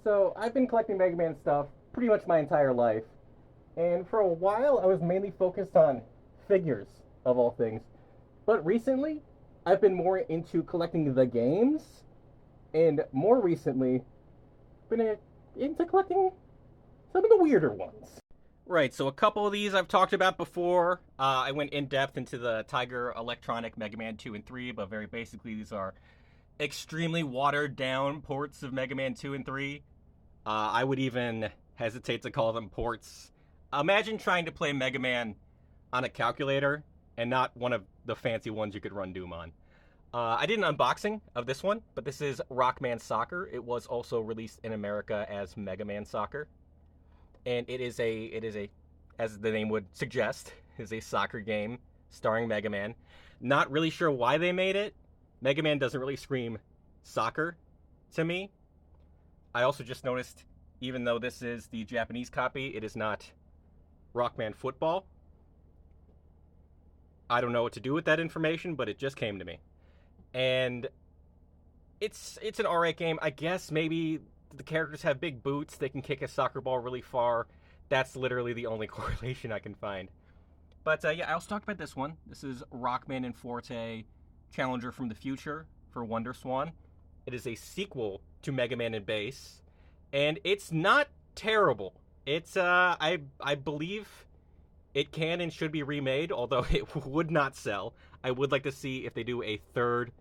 So I've been collecting Mega Man stuff pretty much my entire life, and for a while I was mainly focused on figures of all things. But recently, I've been more into collecting the games, and more recently, into collecting some of the weirder ones. Right, so a couple of these I've talked about before. I went in depth into the Tiger Electronic Mega Man 2 and 3, but very basically, these are extremely watered down ports of Mega Man 2 and 3. I would even hesitate to call them ports. Imagine trying to play Mega Man on a calculator and not one of the fancy ones you could run Doom on. I did an unboxing of this one, but this is Rockman Soccer. It was also released in America as Mega Man Soccer, and it is a, as the name would suggest, is a soccer game starring Mega Man. Not really sure why they made it. Mega Man doesn't really scream soccer to me. I also just noticed, even though this is the Japanese copy, it is not Rockman Football. I don't know what to do with that information, but it just came to me. And it's an alright game. I guess maybe the characters have big boots. They can kick a soccer ball really far. That's literally the only correlation I can find. But yeah, I also talked about this one. This is Rockman and Forte Challenger from the Future for Wonder Swan. It is a sequel to Mega Man in Base, and it's not terrible. It's I believe it can and should be remade, although it would not sell. I would like to see if they do a third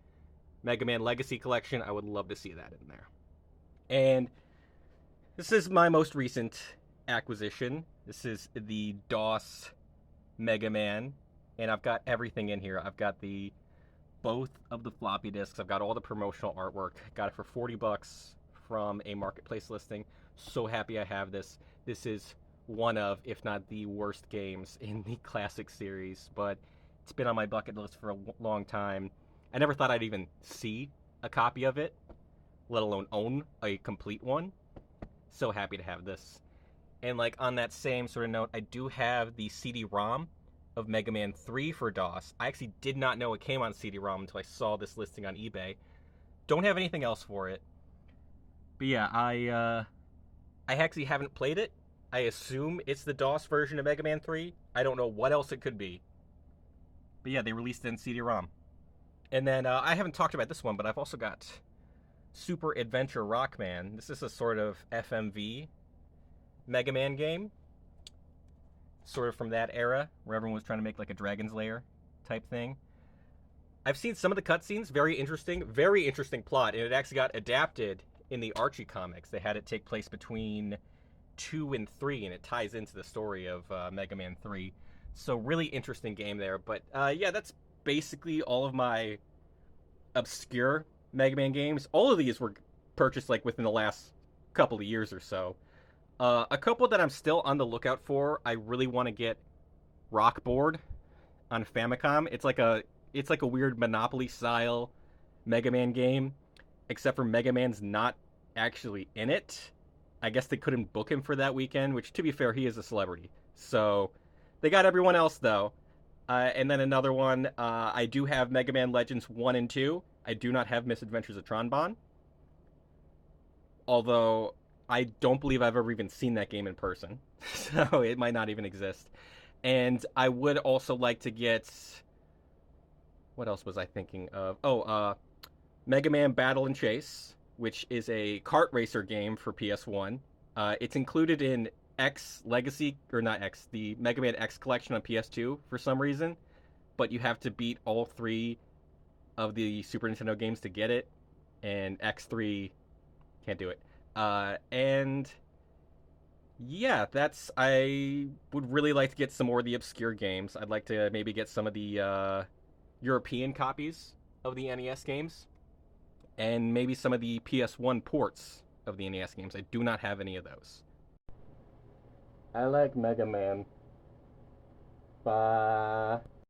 Mega Man Legacy Collection. I would love to see that in there. And this is my most recent acquisition. This is the DOS Mega Man, and I've got everything in here. I've got the both of the floppy disks. I've got all the promotional artwork. Got it for $40 from a marketplace listing. So happy I have this. This is one of, if not the worst games in the classic series, but it's been on my bucket list for a long time. I never thought I'd even see a copy of it, let alone own a complete one. So happy to have this. And like on that same sort of note, I do have the CD-ROM of Mega Man 3 for DOS. I actually did not know it came on CD-ROM until I saw this listing on eBay. Don't have anything else for it. But yeah, I actually haven't played it. I assume it's the DOS version of Mega Man 3. I don't know what else it could be. But yeah, they released it in CD-ROM. And then I haven't talked about this one, but I've also got Super Adventure Rockman. This is a sort of FMV Mega Man game, sort of from that era where everyone was trying to make like a Dragon's Lair type thing. I've seen some of the cutscenes, very interesting plot, and it actually got adapted in the Archie comics. They had it take place between 2 and 3, and it ties into the story of Mega Man 3. So really interesting game there. But yeah, that's basically all of my obscure Mega Man games. All of these were purchased like within the last couple of years or so. A couple that I'm still on the lookout for. I really want to get Rock Board on Famicom. It's like a weird Monopoly style Mega Man game, except for Mega Man's not actually in it. I guess they couldn't book him for that weekend, which to be fair, he is a celebrity. So they got everyone else though. And then another one, I do have Mega Man Legends 1 and 2. I do not have Misadventures of Tron-Bonne. Although I don't believe I've ever even seen that game in person. So it might not even exist. And I would also like to get... What else was I thinking of? Mega Man Battle and Chase, which is a kart racer game for PS1. It's included in X Legacy, or not X, the Mega Man X collection on PS2 for some reason, but you have to beat all 3 of the Super Nintendo games to get it, and X3 can't do it. And yeah, I would really like to get some more of the obscure games. I'd like to maybe get some of the European copies of the NES games, and maybe some of the PS1 ports of the NES games. I do not have any of those. I like Mega Man. Bye.